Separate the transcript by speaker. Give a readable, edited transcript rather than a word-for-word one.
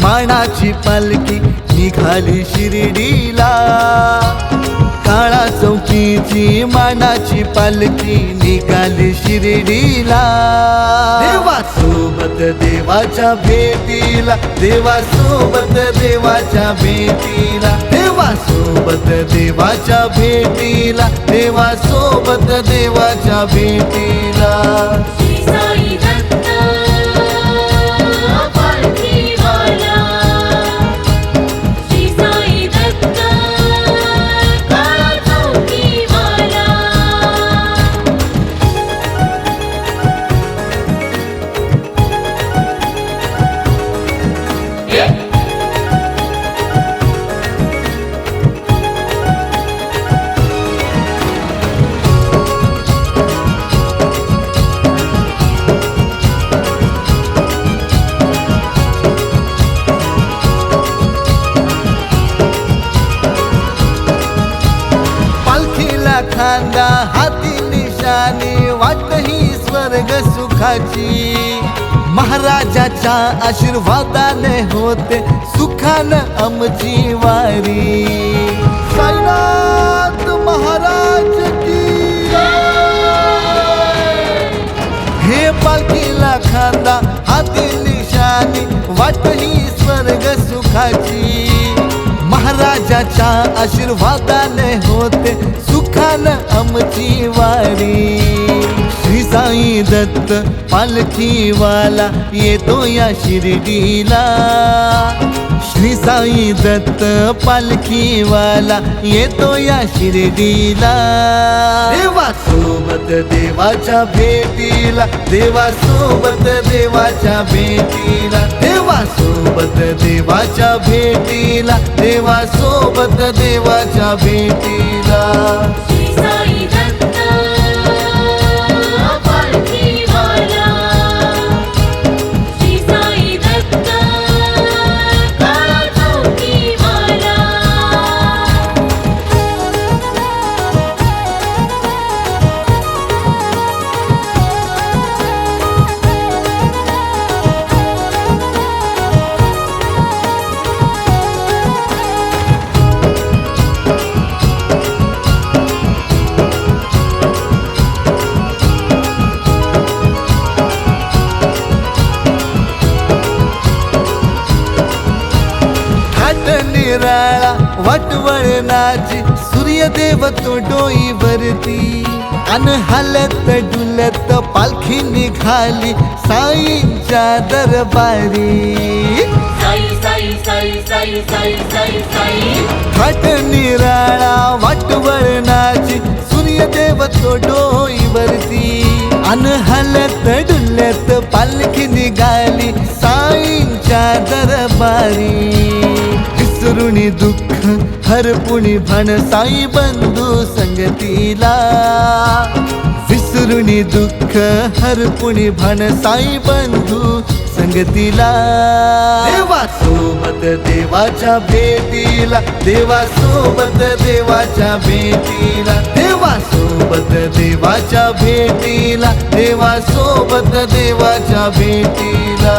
Speaker 1: मानाची पालखी निघाली शिर्डीला, काळा चौकीची मानाची पालखी निघाली शिर्डीला। देवासोबत देवाच्या भेटीला, देवासोबत देवाच्या भेटीला, देवासोबत देवाच्या भेटीला, देवासोबत देवाच्या भेटीला। खांदा हाती निशाणी वाट ही स्वर्ग सुखाची, महाराजाच्या आशीर्वादाने होते सुखानं आमची वारी। साईनाथ महाराज की हे पालखीला खांदा हाती निशाणी वाट ही स्वर्ग सुखाची, महाराजाच्या आशीर्वादाने होते सुखानं आमची वारी। श्री साई दत्त पालखीवाला येतो या शिर्डीला, श्री साई दत्त पालखीवाला येतो या शिर्डीला। देवासोबत देवाच्या भेटीला, देवासोबत देवाच्या भेटीला, देवासोबत देवाच्या भेटीला, देवासोबत देवाच्या भेटीला। निराळा वाटवळणाची सूर्यदेव तो डोईवरती, अन हलत डुलत पालखी निघाली साईंच्या दरबारी। वाट निराळा वाटवळणाची सूर्यदेव तो डोईवरती, अन हलत डुलत पालखी निघाली साईंच्या दरबारी। विसरुनी दुःख हरपुणी भान साई बंधू संगतीला, विसरुनी दुःख हरपुणी भान साई बंधू संगतीला। देवासोबत देवाच्या भेटीला, देवासोबत देवाच्या भेटीला, देवासोबत देवाच्या भेटीला, देवासोबत देवाच्या भेटीला।